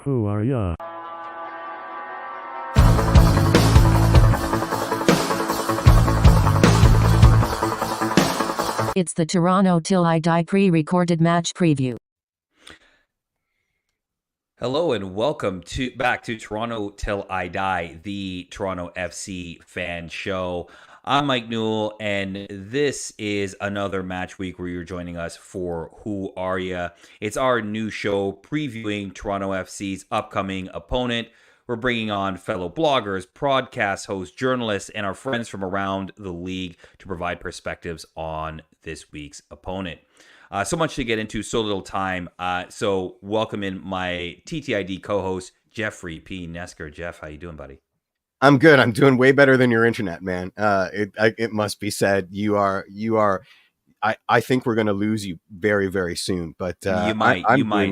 Who are ya? It's the Toronto Till I Die pre-recorded match preview. Hello and welcome back to Toronto Till I Die, the Toronto FC fan show. I'm Mike Newell, and this is another match week where you're joining us for Who Are Ya? It's our new show previewing Toronto FC's upcoming opponent. We're bringing on fellow bloggers, podcast hosts, journalists, and our friends from around the league to provide perspectives on this week's opponent. So much to get into, so little time. So welcome in my TTID co-host, Jeffrey P. Nesker. Jeff, how you doing, buddy? I'm good. I'm doing way better than your internet, man. It must be said. You are. I think we're going to lose you very, very soon. But you might.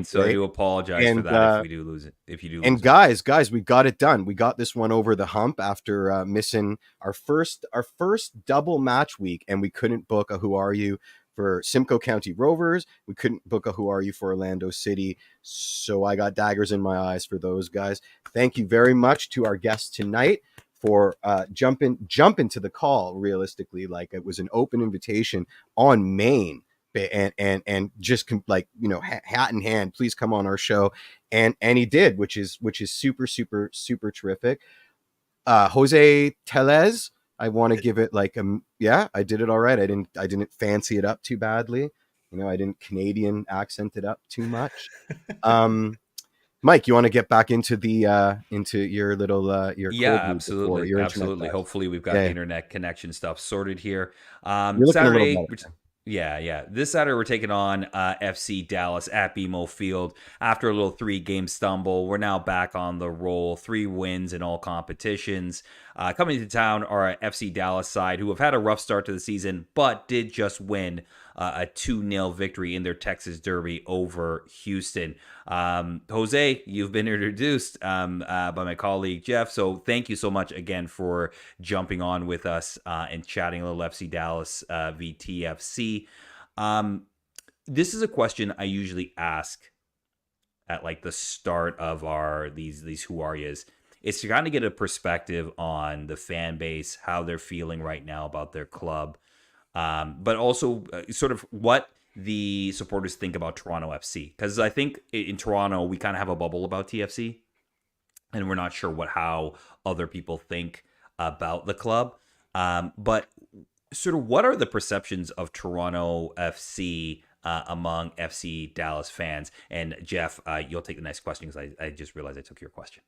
So I do apologize for that if we do lose it. If you do, and guys, we got it done. We got this one over the hump after missing our first double match week, and we couldn't book a Who Are You for Simcoe County Rovers. We couldn't book a Who Are You for Orlando City. So I got daggers in my eyes for those guys. Thank you very much to our guest tonight for jump into the call. Realistically, like it was an open invitation on Maine, and just hat in hand, please come on our show. And he did, which is super, super, super terrific. Jose Tellez, I want to give it I did it all right. I didn't fancy it up too badly. I didn't Canadian accent it up too much. Mike, you want to get back into the into your little absolutely. Hopefully we've got the internet connection stuff sorted here. Saturday. Yeah. This Saturday, we're taking on FC Dallas at BMO Field. After a little 3-game stumble, we're now back on the roll. 3 wins in all competitions. Coming to town are FC Dallas side, who have had a rough start to the season, but did just win a 2-0 victory in their Texas Derby over Houston. Jose, you've been introduced by my colleague Jeff, so thank you so much again for jumping on with us and chatting a little FC Dallas v TFC. This is a question I usually ask at the start of these Who Are Yas. It's to kind of get a perspective on the fan base, how they're feeling right now about their club, but also sort of what the supporters think about Toronto FC. Because I think in Toronto, we kind of have a bubble about TFC, and we're not sure how other people think about the club. But sort of what are the perceptions of Toronto FC among FC Dallas fans? And Jeff, you'll take the next question because I just realized I took your question.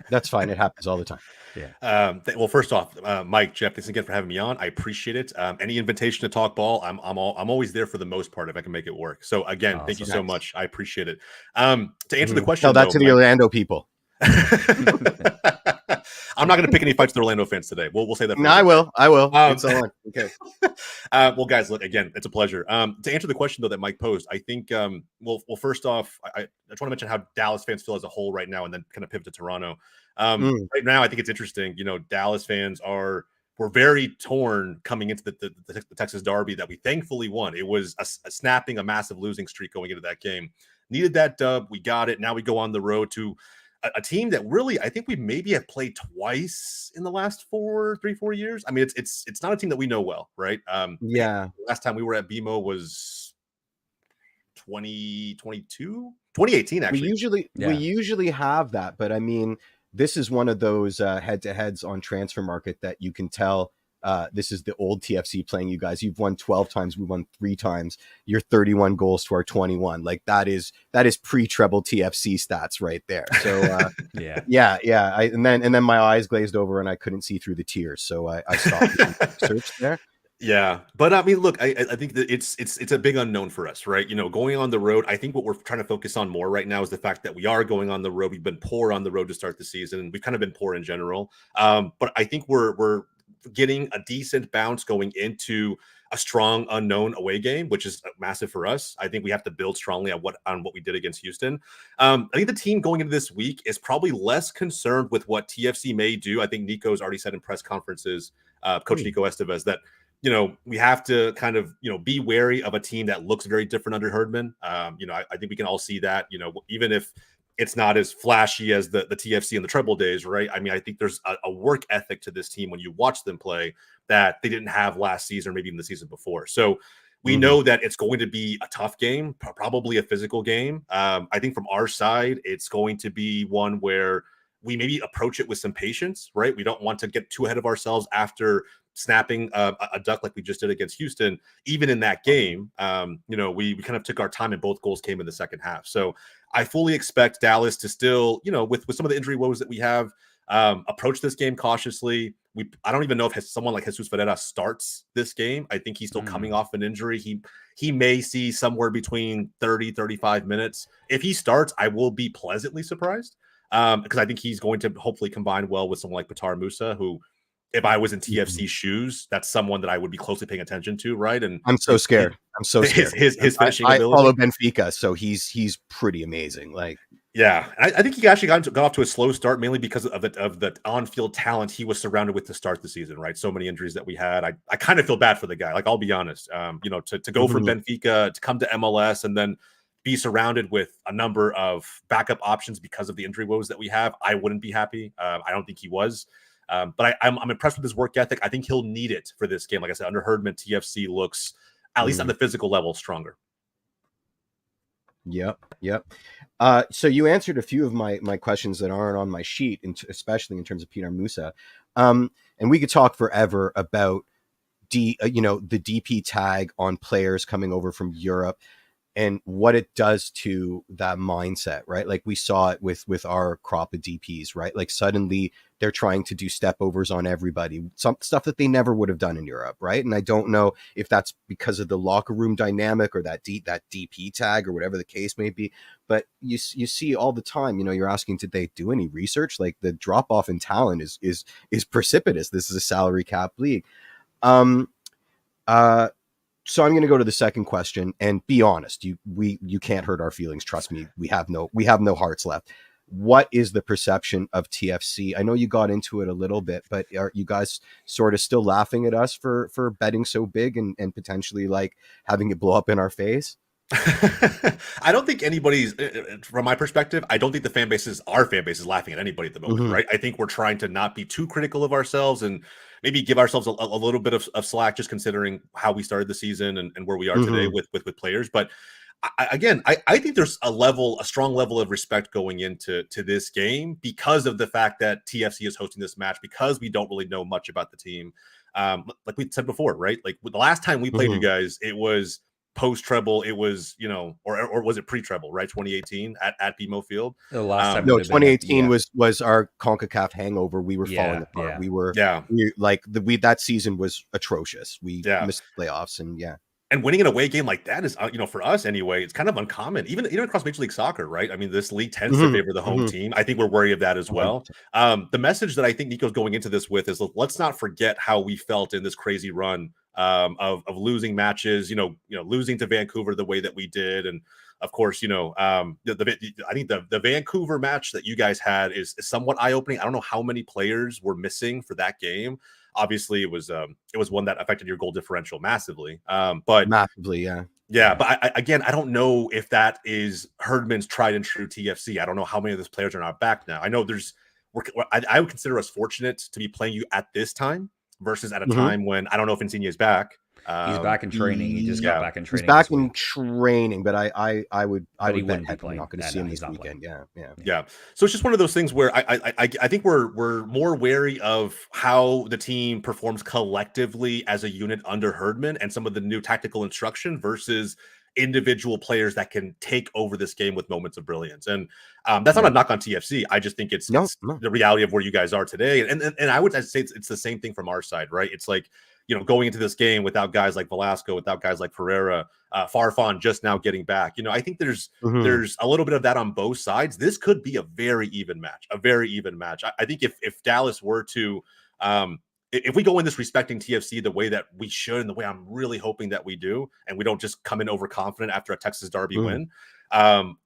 That's fine. It happens all the time. Yeah. Well, first off, Mike, Jeff, thanks again for having me on. I appreciate it. Any invitation to talk ball, I'm always there for the most part if I can make it work. So again, thank you so much. I appreciate it. To answer the question, tell that to the Orlando people. I'm not going to pick any fights with the Orlando fans today. We'll say that. No, I will. It's on. Okay. Well, guys, look, again, it's a pleasure. To answer the question though that Mike posed, I think, well, first off, I just want to mention how Dallas fans feel as a whole right now, and then kind of pivot to Toronto. Right now, I think it's interesting. Dallas fans were very torn coming into the Texas Derby that we thankfully won. It was a massive losing streak going into that game. Needed that dub. We got it. Now we go on the road to a team that really, I think we maybe have played twice in the last 4 years. I mean, it's not a team that we know well, right? Last time we were at BMO was 2018, actually. We usually have that, but I mean, this is one of those head-to-heads on transfer market that you can tell. This is the old TFC playing you guys. You've won 12 times. We won 3 times. You're 31 goals to our 21. Like that is pre-treble TFC stats right there. So yeah. And then my eyes glazed over and I couldn't see through the tears. So I stopped search there. Yeah, but I mean, look, I think that it's a big unknown for us, right? Going on the road. I think what we're trying to focus on more right now is the fact that we are going on the road. We've been poor on the road to start the season, and we've kind of been poor in general. But I think we're getting a decent bounce going into a strong unknown away game, which is massive for us. I think we have to build strongly on what we did against Houston. I think the team going into this week is probably less concerned with what TFC may do. I think Nico's already said in press conferences, Coach Nico Estevez, that we have to kind of be wary of a team that looks very different under Herdman. I think we can all see that. Even if It's not as flashy as the TFC and the treble days, right? I mean, I think there's a work ethic to this team when you watch them play that they didn't have last season or maybe even the season before. So we know that it's going to be a tough game, probably a physical game. I think from our side, it's going to be one where we maybe approach it with some patience, right? We don't want to get too ahead of ourselves after snapping a duck like we just did against Houston. Even in that game, we kind of took our time and both goals came in the second half. So I fully expect Dallas to still, with some of the injury woes that we have, approach this game cautiously. I don't even know if someone like Jesus Ferreira starts this game. I think he's still coming off an injury. He may see somewhere between 30, 35 minutes. If he starts, I will be pleasantly surprised because I think he's going to hopefully combine well with someone like Petar Musa, who, if I was in TFC shoes, that's someone that I would be closely paying attention to, right? And I'm so scared. I'm so scared. His finishing I ability. follow Benfica, so he's pretty amazing. Like, yeah, I think he actually got off to a slow start, mainly because of the on-field talent he was surrounded with to start the season, right? So many injuries that we had. I kind of feel bad for the guy. Like, I'll be honest. To go from Benfica to come to MLS and then be surrounded with a number of backup options because of the injury woes that we have, I wouldn't be happy. I don't think he was. But I'm impressed with his work ethic. I think he'll need it for this game. Like I said, under Herdman, TFC looks, at least on the physical level, stronger. Yep. So you answered a few of my questions that aren't on my sheet, especially in terms of Petar Musa. And we could talk forever about the DP tag on players coming over from Europe and what it does to that mindset, right? Like we saw it with our crop of DPs, right? Like suddenly they're trying to do step overs on everybody, some stuff that they never would have done in Europe, right? And I don't know if that's because of the locker room dynamic or that DP tag or whatever the case may be, but you see all the time, you're asking, did they do any research? Like the drop off in talent is precipitous. This is a salary cap league. So I'm going to go to the second question and be honest. You can't hurt our feelings. Trust me. We have no hearts left. What is the perception of TFC? I know you got into it a little bit, but are you guys sort of still laughing at us for betting so big and potentially like having it blow up in our face? I don't think anybody's, from my perspective, I don't think our fan base is laughing at anybody at the moment, right? I think we're trying to not be too critical of ourselves and maybe give ourselves a little bit of slack, just considering how we started the season and where we are today with players. But I think there's a strong level of respect going into this game because of the fact that TFC is hosting this match, because we don't really know much about the team. Like we said before, right? Like the last time we played you guys, it was post treble. It was, or was it pre treble, right? 2018 at BMO Field. The last time, 2018 was our CONCACAF hangover. We were falling apart. That season was atrocious. We missed the playoffs and And winning an away game like that is, for us anyway, it's kind of uncommon, even across Major League Soccer, right? I mean, this league tends to favor the home team. I think we're wary of that as well. The message that I think Nico's going into this with is, let's not forget how we felt in this crazy run of losing matches, losing to Vancouver the way that we did. And of course, I think the Vancouver match that you guys had is somewhat eye-opening. I don't know how many players were missing for that game. Obviously, it was one that affected your goal differential massively. But massively, yeah. But I don't know if that is Herdman's tried and true TFC. I don't know how many of those players are not back now. I know I would consider us fortunate to be playing you at this time versus at a time when I don't know if Insigne is back. He's back in training. He just got back in training. He's back in training, but I would bet we're not going to see him this weekend. Yeah. So it's just one of those things where I think we're more wary of how the team performs collectively as a unit under Herdman and some of the new tactical instruction versus individual players that can take over this game with moments of brilliance. And that's not a knock on TFC. I just think it's the reality of where you guys are today. And I would say it's the same thing from our side, right? It's like, going into this game without guys like Velasco, without guys like Pereira, Farfan just now getting back. I think there's a little bit of that on both sides. This could be a very even match. I think if Dallas were to, if we go in this respecting TFC the way that we should and the way I'm really hoping that we do, and we don't just come in overconfident after a Texas Derby win, I'm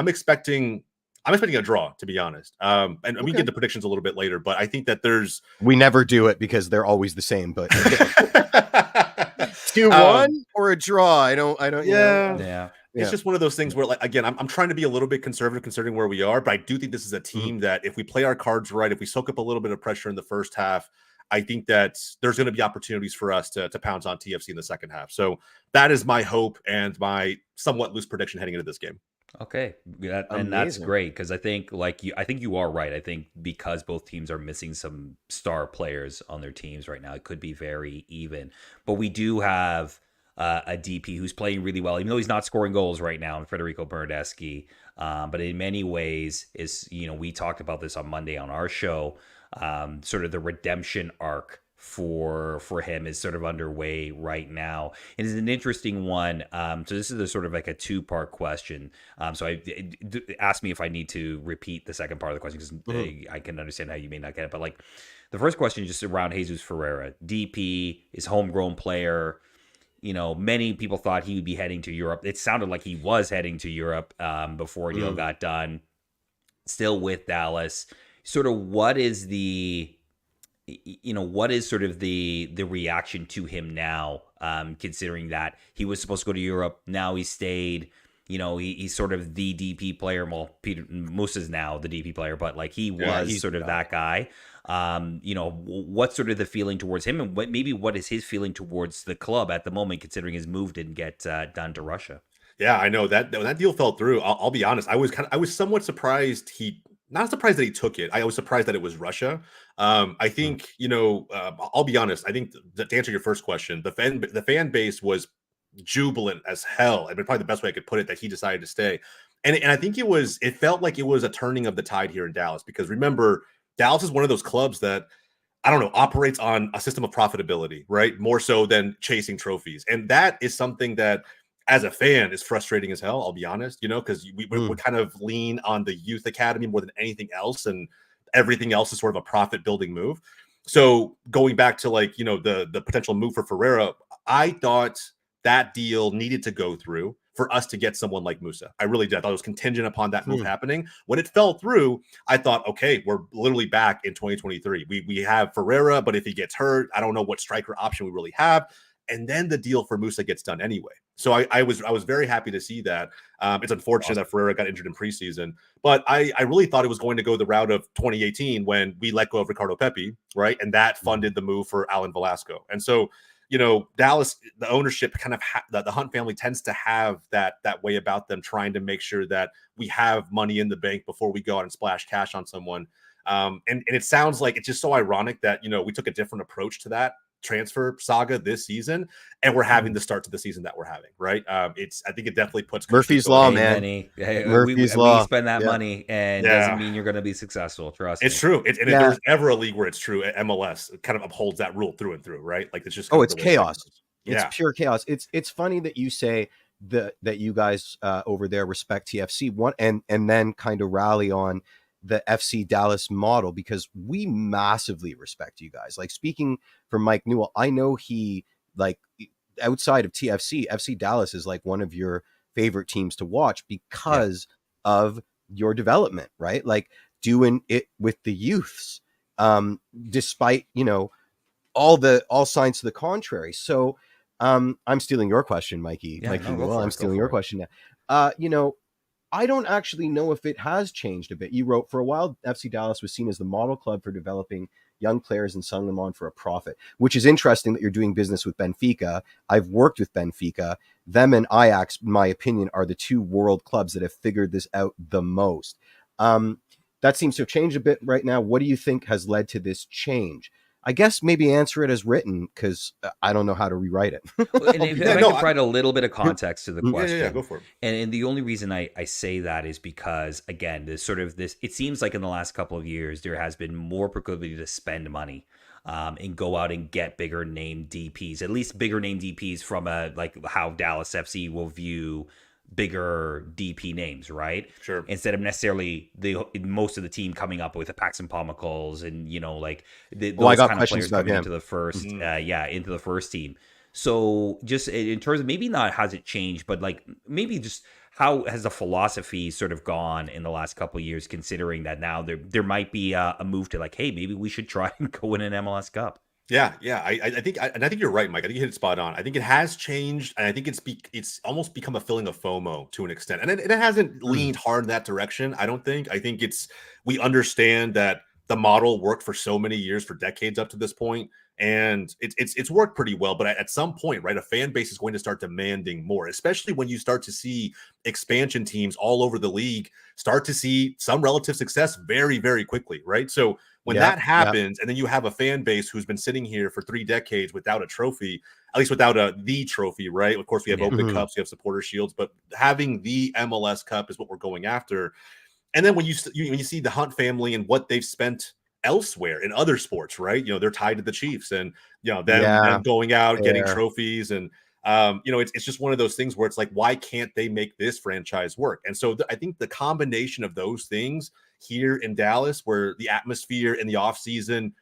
expecting a draw, to be honest. And we get the predictions a little bit later, but I think that we never do it because they're always the same, but 2-1 or a draw. I don't. Yeah. It's just one of those things where, like, again, I'm trying to be a little bit conservative considering where we are, but I do think this is a team that if we play our cards right, if we soak up a little bit of pressure in the first half, I think that there's going to be opportunities for us to pounce on TFC in the second half. So that is my hope and my somewhat loose prediction heading into this game. Okay, and that's great because I think you are right. I think because both teams are missing some star players on their teams right now, it could be very even. But we do have a DP who's playing really well, even though he's not scoring goals right now, in Federico Bernardeschi. But in many ways, we talked about this on Monday on our show. Sort of the redemption arc for him is sort of underway right now. It is an interesting one. So this is sort of like a two-part question. So ask me if I need to repeat the second part of the question because I can understand how you may not get it. But like the first question is just around Jesus Ferreira. DP is homegrown player. Many people thought he would be heading to Europe. It sounded like he was heading to Europe before a deal got done. Still with Dallas. Sort of what is sort of the reaction to him now, considering that he was supposed to go to Europe. Now he stayed. He's sort of the DP player. Well, Peter Musa is now the DP player, but like he was sort of that guy. What's sort of the feeling towards him, and what is his feeling towards the club at the moment, considering his move didn't get done to Russia? Yeah, I know that when that deal fell through, I'll be honest. I was somewhat surprised not surprised that he took it. I was surprised that it was Russia. I think, I'll be honest. I think to answer your first question, the fan base was jubilant as hell. I mean, probably the best way I could put it, that he decided to stay. And I think it felt like it was a turning of the tide here in Dallas, because remember, Dallas is one of those clubs that, I don't know, operates on a system of profitability, right? More so than chasing trophies. And that is something that, as a fan, is frustrating as hell, I'll be honest, because we kind of lean on the youth academy more than anything else, and everything else is sort of a profit building move. So going back to the potential move for Ferreira, I thought that deal needed to go through for us to get someone like Musa. I really did. I thought it was contingent upon that move happening. When it fell through, I thought, okay, we're literally back in 2023. We have Ferreira, but if he gets hurt, I don't know what striker option we really have. And then the deal for Musa gets done anyway. So I was very happy to see that. It's unfortunate that Ferreira got injured in preseason, but I really thought it was going to go the route of 2018 when we let go of Ricardo Pepi, right? And that funded the move for Alan Velasco. And so, Dallas, the ownership kind of the Hunt family tends to have that way about them, trying to make sure that we have money in the bank before we go out and splash cash on someone. And it sounds like it's just so ironic that, we took a different approach to that transfer saga this season, and we're having the start to the season that we're having, right? I think it definitely puts Murphy's Law, man. Murphy's Law. We spend that money, and doesn't mean you're going to be successful. Trust me. It's true. If there's ever a league where it's true, MLS kind of upholds that rule through and through, right? Like it's just it's chaos. It's pure chaos. It's funny that you say that you guys over there respect TFC and then kind of rally on the FC Dallas model, because we massively respect you guys. Like, speaking for Mike Newell, I know he, like, outside of TFC, FC Dallas is like one of your favorite teams to watch because of your development, right? Like doing it with the youths, despite, all signs to the contrary. So I'm stealing your question, Mikey. I'm stealing your question now. I don't actually know if it has changed a bit. You wrote, for a while, FC Dallas was seen as the model club for developing young players and selling them on for a profit, which is interesting that you're doing business with Benfica. I've worked with Benfica. Them and Ajax, in my opinion, are the two world clubs that have figured this out the most. That seems to have changed a bit right now. What do you think has led to this change? I guess maybe answer it as written, because I don't know how to rewrite it. And if I can provide a little bit of context to the question. Yeah, go for it. And the only reason I say that is because, again, it seems like in the last couple of years, there has been more proclivity to spend money and go out and get bigger name DPs, at least bigger name DPs from how Dallas FC will view bigger DP names, right? Sure. Instead of necessarily most of the team coming up with a Paxton Pomacles and those kind of players coming into the first, into the first team. So just in terms of, maybe not has it changed, but like maybe just how has the philosophy sort of gone in the last couple of years, considering that now there might be a move to like, hey, maybe we should try and go win an MLS Cup. Yeah, yeah. I think you're right, Mike. I think you hit it spot on. I think it has changed, and I think it's almost become a feeling of FOMO to an extent, and it hasn't leaned hard in that direction. I don't think. I think we understand that the model worked for so many years, for decades up to this point, and it's worked pretty well. But at some point, right, a fan base is going to start demanding more, especially when you start to see expansion teams all over the league start to see some relative success very, very quickly, right? So when that happens, and then you have a fan base who's been sitting here for 3 decades without a trophy, at least without the trophy, right? Of course, we have Open Cups, we have supporter shields, but having the MLS Cup is what we're going after. And then when you see the Hunt family and what they've spent elsewhere in other sports, right? They're tied to the Chiefs, and them going out getting trophies, and it's just one of those things where it's like, why can't they make this franchise work? And so I think the combination of those things here in Dallas, where the atmosphere in the offseason,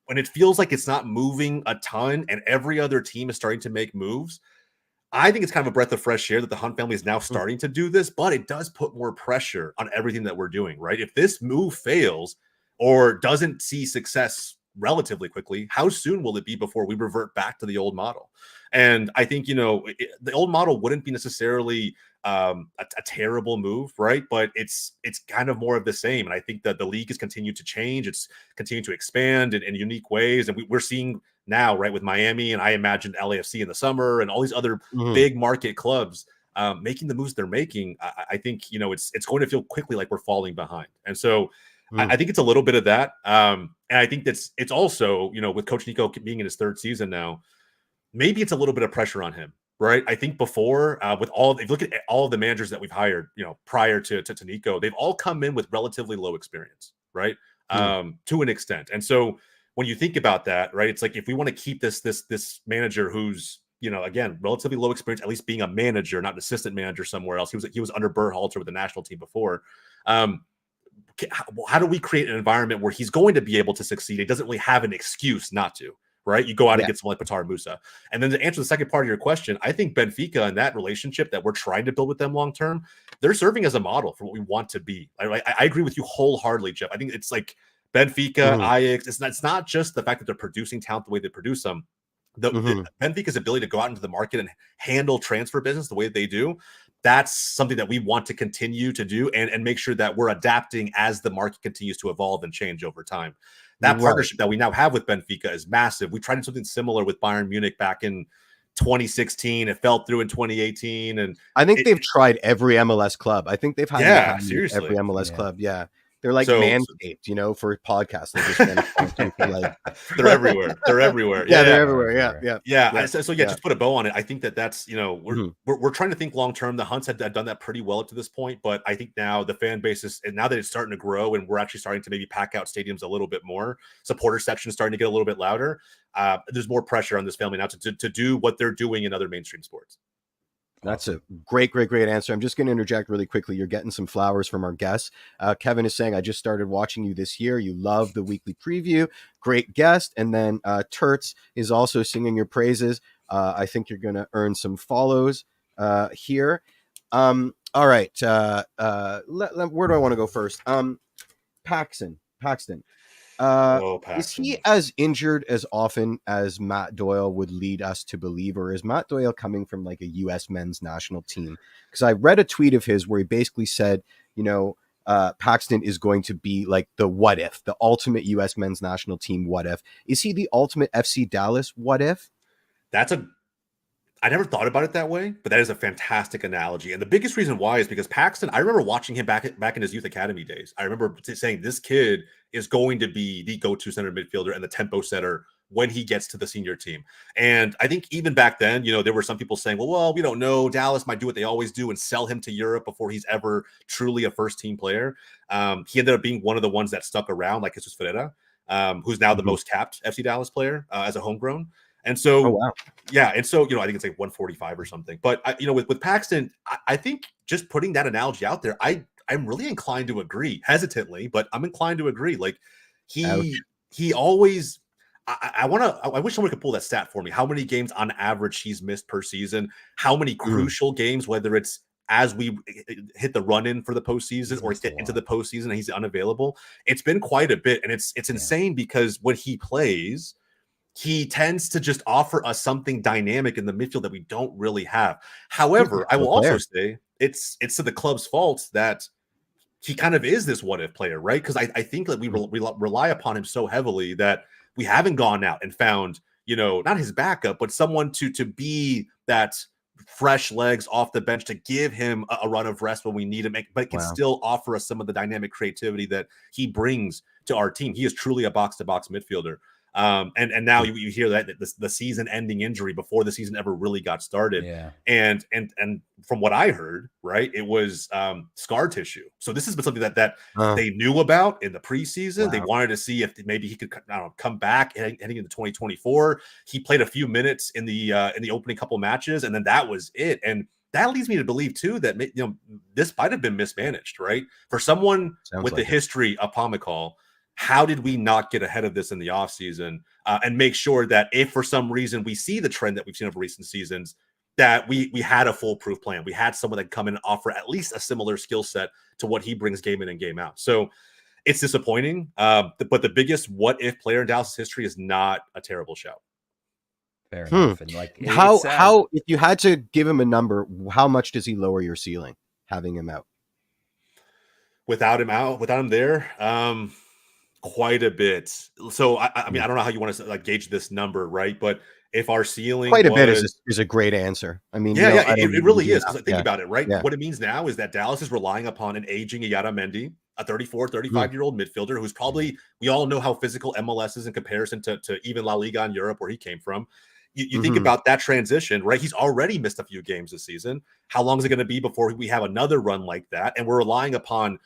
when it feels like it's not moving a ton and every other team is starting to make moves, I think it's kind of a breath of fresh air that the Hunt family is now starting to do this, but it does put more pressure on everything that we're doing, right? If this move fails or doesn't see success relatively quickly, how soon will it be before we revert back to the old model? And I think, the old model wouldn't be necessarily a terrible move, right? But it's kind of more of the same. And I think that the league has continued to change. It's continued to expand in unique ways. And we're seeing now, right, with Miami, and I imagine LAFC in the summer, and all these other big market clubs making the moves they're making. I think, it's going to feel quickly like we're falling behind. And so I think it's a little bit of that. And I think it's also, with Coach Nico being in his 3rd season now, maybe it's a little bit of pressure on him, right? I think before, if you look at all of the managers that we've hired, prior to Nico, they've all come in with relatively low experience, right? To an extent. And so when you think about that, right, it's like, if we want to keep this manager who's, again, relatively low experience, at least being a manager, not an assistant manager somewhere else. He was under Berhalter with the national team before. How do we create an environment where he's going to be able to succeed? He doesn't really have an excuse not to. Right? You go out and get someone like Patar Musa. And then to answer the second part of your question, I think Benfica and that relationship that we're trying to build with them long-term, they're serving as a model for what we want to be. I agree with you wholeheartedly, Jeff. I think it's like Benfica, Ajax. It's not just the fact that they're producing talent the way they produce them. The Benfica's ability to go out into the market and handle transfer business the way that they do, that's something that we want to continue to do and make sure that we're adapting as the market continues to evolve and change over time. That partnership that we now have with Benfica is massive. We tried something similar with Bayern Munich back in 2016. It fell through in 2018. And I think they've tried every MLS club. I think they've had seriously every MLS club. Yeah. They're like Manscaped, for podcasts. They're everywhere. They're everywhere. They're everywhere. Yeah. So just put a bow on it. I think that's, we're trying to think long term. The Hunts had done that pretty well up to this point, but I think now the fan base is, and now that it's starting to grow and we're actually starting to maybe pack out stadiums a little bit more, supporter section starting to get a little bit louder. There's more pressure on this family now to do what they're doing in other mainstream sports. That's a great answer. I'm just going to interject really quickly. You're getting some flowers from our guests. Kevin is saying, I just started watching you this year. You love the weekly preview. Great guest. And then Turtz is also singing your praises. I think you're going to earn some follows here. All right. Where do I want to go first? Paxton. Is he as injured as often as Matt Doyle would lead us to believe, or is Matt Doyle coming from like a U.S. men's national team? Because I read a tweet of his where he basically said, Paxton is going to be like the what if, the ultimate U.S. men's national team what if. Is he the ultimate FC Dallas what if? I never thought about it that way, but that is a fantastic analogy. And the biggest reason why is because Paxton, I remember watching him back in his youth academy days. I remember saying this kid is going to be the go-to center midfielder and the tempo setter when he gets to the senior team. And I think even back then, there were some people saying, well, we don't know. Dallas might do what they always do and sell him to Europe before he's ever truly a first team player. He ended up being one of the ones that stuck around, like Jesus Ferreira, who's now the most capped FC Dallas player as a homegrown. And so, and so, I think it's like 145 or something. But, with Paxton, I think just putting that analogy out there, I'm really inclined to agree, hesitantly, but I'm inclined to agree. Like he always, I wish someone could pull that stat for me. How many games on average he's missed per season? How many crucial games, whether it's as we hit the run in for the postseason or get into the postseason and he's unavailable? It's been quite a bit. And it's insane because when he plays, he tends to just offer us something dynamic in the midfield that we don't really have. However, I will also say it's to the club's fault that he kind of is this what if player, right? Because I think that we rely upon him so heavily that we haven't gone out and found, not his backup, but someone to be that fresh legs off the bench to give him a run of rest when we need him, but can still offer us some of the dynamic creativity that he brings to our team. He is truly a box-to-box midfielder. And now you hear that the season-ending injury before the season ever really got started. Yeah. And from what I heard, right, it was scar tissue. So this has been something that they knew about in the preseason. Wow. They wanted to see if maybe he could come back heading into 2024. He played a few minutes in the opening couple matches, and then that was it. And that leads me to believe too that this might have been mismanaged, right? For someone with the history of Pomykal, how did we not get ahead of this in the offseason and make sure that if for some reason we see the trend that we've seen over recent seasons, that we had a foolproof plan. We had someone that could come in and offer at least a similar skill set to what he brings game in and game out. So it's disappointing, but the biggest what if player in Dallas history is not a terrible shout. Fair enough. And how if you had to give him a number, how much does he lower your ceiling having him out? Without him there, quite a bit. So I mean, I don't know how you want to gauge this number, right? But if our ceiling quite a bit is a great answer. I mean, it really is. Because think about it, right? Yeah. What it means now is that Dallas is relying upon an aging Mendy, a 34, 35-year-old midfielder who's probably, we all know how physical MLS is in comparison to even La Liga in Europe, where he came from. You think about that transition, right? He's already missed a few games this season. How long is it going to be before we have another run like that? And we're relying upon,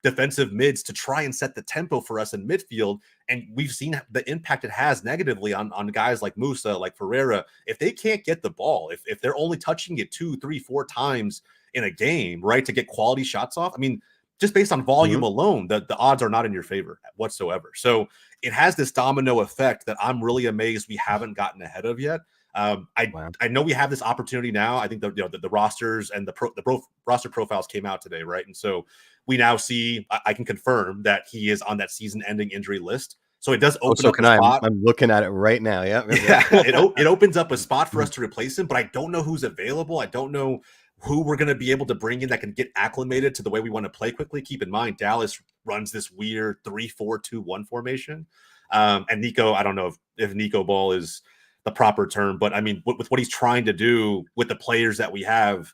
defensive mids to try and set the tempo for us in midfield. And we've seen the impact it has negatively on guys like Musa, like Ferreira. If they can't get the ball, if they're only touching it 2, 3, 4 times in a game, right, to get quality shots off, I mean, just based on volume alone, the odds are not in your favor whatsoever. So it has this domino effect that I'm really amazed we haven't gotten ahead of yet. I know we have this opportunity now. I think the rosters and the roster profiles came out today, right? And so we now see, I can confirm that he is on that season-ending injury list. So it does open up a spot. I'm looking at it right now. Yeah. It opens up a spot for us to replace him, but I don't know who's available. I don't know who we're going to be able to bring in that can get acclimated to the way we want to play quickly. Keep in mind, Dallas runs this weird 3-4-2-1 formation. And Nico, I don't know if Nico ball is the proper term, but I mean, with what he's trying to do with the players that we have,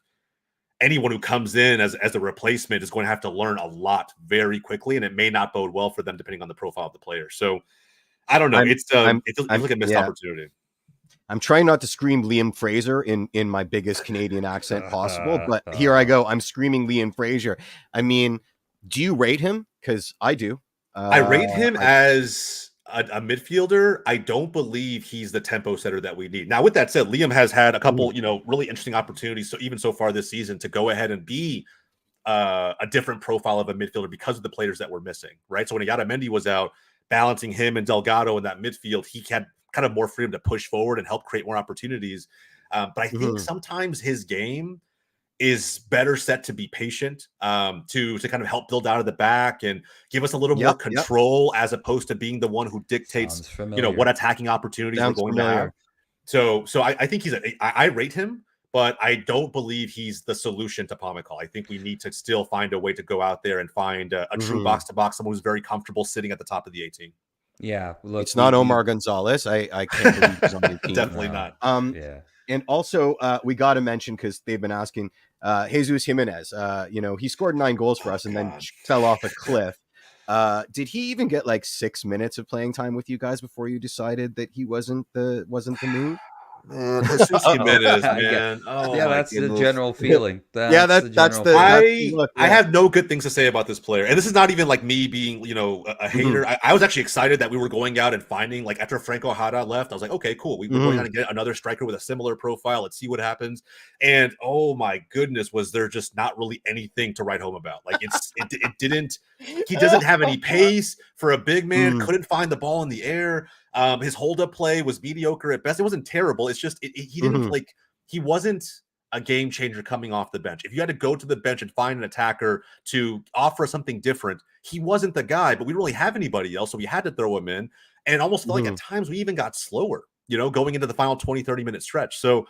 anyone who comes in as a replacement is going to have to learn a lot very quickly, and it may not bode well for them depending on the profile of the player. So I don't know. It's like a missed opportunity. I'm trying not to scream Liam Fraser in my biggest Canadian accent possible, but here I go. I'm screaming Liam Fraser. I mean, do you rate him? Because I do. I rate him as a midfielder. I don't believe he's the tempo setter that we need. Now, with that said, Liam has had a couple, really interesting opportunities. So even so far this season to go ahead and be a different profile of a midfielder because of the players that we're missing, right? So when Mendy was out, balancing him and Delgado in that midfield, he had kind of more freedom to push forward and help create more opportunities. But I think sometimes his game is better set to be patient, to kind of help build out of the back and give us a little more control as opposed to being the one who dictates, what attacking opportunities we're going to have. So I think I rate him, but I don't believe he's the solution to Pomykal. I think we need to still find a way to go out there and find a true box-to-box, someone who's very comfortable sitting at the top of the 18. Yeah, look, it's not Omar Gonzalez. I can't believe he's on the team. Definitely not. And also we got to mention, because they've been asking, Jesus Jimenez. He scored 9 goals for us and then fell off a cliff. Did he even get like 6 minutes of playing time with you guys before you decided that he wasn't the move? Jesus Jimenez, man. That's the general feeling. I have no good things to say about this player, and this is not even like me being, a hater. I was actually excited that we were going out and finding, like, after Franco Jara left, I was like, okay, cool. We were going out and get another striker with a similar profile. Let's see what happens. And oh my goodness, was there just not really anything to write home about? Like it didn't. He doesn't have any pace for a big man. Couldn't find the ball in the air. His hold-up play was mediocre at best. It wasn't terrible. It's just he didn't he wasn't a game changer coming off the bench. If you had to go to the bench and find an attacker to offer something different, he wasn't the guy, but we didn't really have anybody else, so we had to throw him in. And it almost felt like at times we even got slower, going into the final 20, 30-minute stretch. So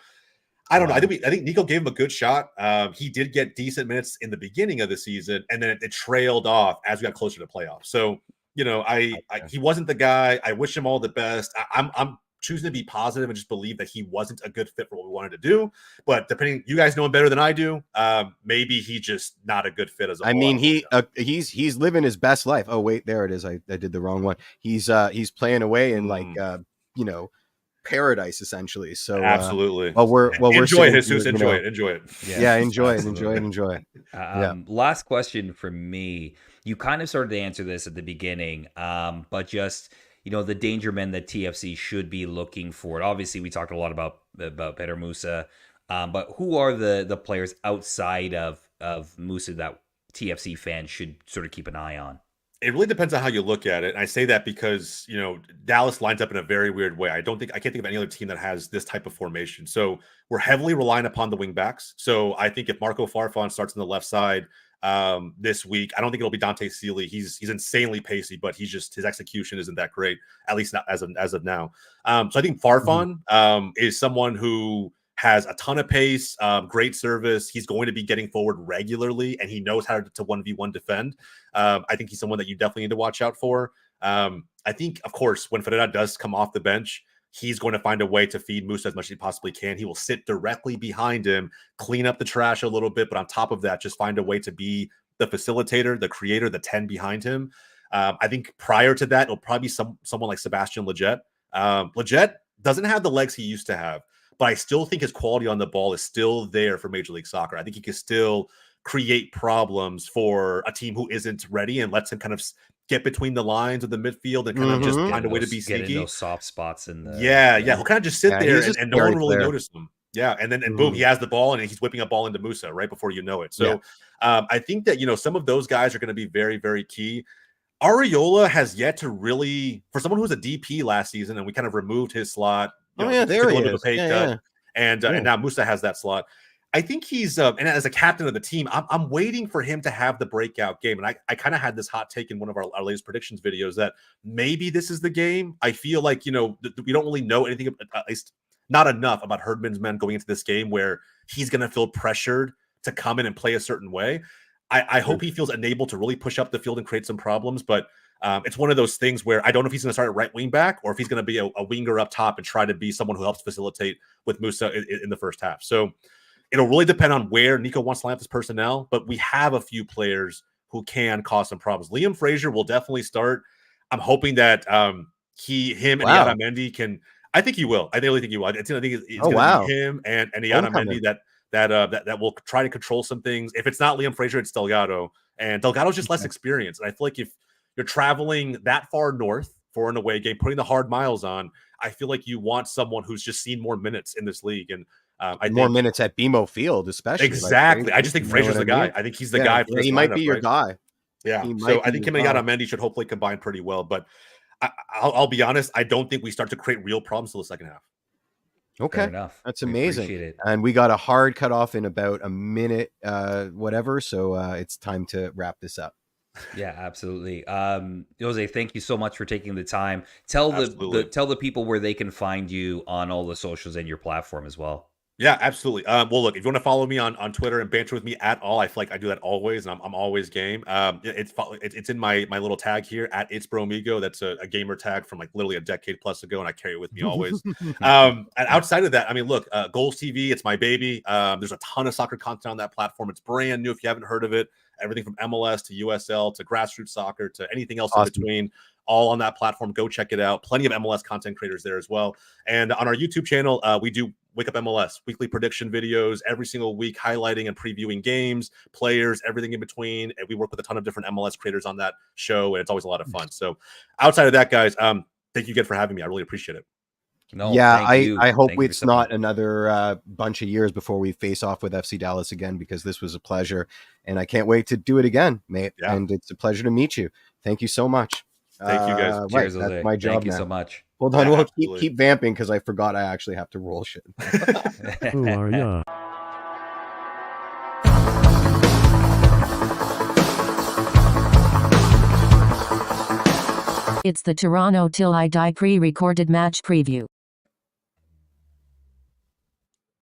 I don't know. I think Nico gave him a good shot. He did get decent minutes in the beginning of the season, and then it trailed off as we got closer to playoffs. So, he wasn't the guy. I wish him all the best. I'm choosing to be positive and just believe that he wasn't a good fit for what we wanted to do. But depending, you guys know him better than I do. Maybe he's just not a good fit as a whole. I mean, he's living his best life. Oh wait, there it is. I did the wrong one. He's playing away in paradise essentially. So absolutely. We're enjoy it, Jesus. Enjoy it. Enjoy it. Last question for me. You kind of started to answer this at the beginning, but just the danger men that TFC should be looking for. Obviously, we talked a lot about Peter Musa, but who are the players outside of Musa that TFC fans should sort of keep an eye on? It really depends on how you look at it. And I say that because, Dallas lines up in a very weird way. I can't think of any other team that has this type of formation. So we're heavily relying upon the wing backs. So I think if Marco Farfan starts on the left side this week, I don't think it'll be Dante Seeley. He's insanely pacey, but his execution isn't that great, at least not as of now. So I think Farfan is someone who has a ton of pace, great service. He's going to be getting forward regularly, and he knows how to 1v1 defend. I think he's someone that you definitely need to watch out for. I think, of course, when Ferreira does come off the bench, he's going to find a way to feed Musa as much as he possibly can. He will sit directly behind him, clean up the trash a little bit, but on top of that, just find a way to be the facilitator, the creator, the 10 behind him. I think prior to that, it'll probably be someone like Sebastian Lletget. Lletget doesn't have the legs he used to have, but I still think his quality on the ball is still there for Major League Soccer. I think he can still create problems for a team who isn't ready and lets him kind of get between the lines of the midfield and kind of just find a way to be sneaky. Get in those soft spots in the he'll kind of just sit there and no one really notices him. Yeah, and then boom, he has the ball and he's whipping a ball into Musa right before you know it. So I think that some of those guys are going to be very, very key. Ariola has yet to really, for someone who was a DP last season, and we kind of removed his slot. There he is. And now Musa has that slot. I think he's and as a captain of the team, I'm waiting for him to have the breakout game. And I kind of had this hot take in one of our latest predictions videos that maybe this is the game. I feel like we don't really know anything, at least not enough, about Herdman's men going into this game where he's going to feel pressured to come in and play a certain way. I hope he feels enabled to really push up the field and create some problems, but it's one of those things where I don't know if he's going to start at right wing back or if he's going to be a winger up top and try to be someone who helps facilitate with Musa in the first half. So it'll really depend on where Nico wants to line up his personnel, but we have a few players who can cause some problems. Liam Fraser will definitely start. I'm hoping that him and Yada Mendy can. I think he will. I really think he will. I think it's going to be him and Yada Mendy that will try to control some things. If it's not Liam Fraser, it's Delgado, and Delgado's just less experienced. And I feel like if you're traveling that far north for an away game, putting the hard miles on, I feel like you want someone who's just seen more minutes in this league. And I think more minutes at BMO Field, especially. Exactly. I just think Fraser's the guy. I think he's the guy. For he might be your guy. Yeah. So I think him and Yada Mendy should hopefully combine pretty well. But I'll be honest, I don't think we start to create real problems till the second half. Okay, fair enough. That's amazing. And we got a hard cutoff in about a minute, whatever. So it's time to wrap this up. Yeah, absolutely. Jose, thank you so much for taking the time. Tell the people where they can find you on all the socials and your platform as well. Yeah, absolutely. Well, look, if you want to follow me on Twitter and banter with me at all, I feel like I do that always, and I'm always game. It's in my little tag here at It's Bromigo. That's a gamer tag from like literally a decade plus ago, and I carry it with me always. And outside of that, I mean, look, Goals TV, it's my baby. There's a ton of soccer content on that platform. It's brand new if you haven't heard of it. Everything from MLS to USL to grassroots soccer to anything else in between, all on that platform. Go check it out. Plenty of MLS content creators there as well. And on our YouTube channel, we do Wake Up MLS, weekly prediction videos every single week, highlighting and previewing games, players, everything in between. And we work with a ton of different MLS creators on that show, and it's always a lot of fun. So outside of that, guys, thank you again for having me. I really appreciate it. No, yeah, I hope it's not another bunch of years before we face off with FC Dallas again, because this was a pleasure, and I can't wait to do it again, mate. Yeah. And it's a pleasure to meet you. Thank you so much. Thank you, guys. Cheers, that's my job. Thank you now. so much. Hold on, we'll keep vamping because I forgot I actually have to roll shit. Who are ya? It's the Toronto Till I Die pre-recorded match preview.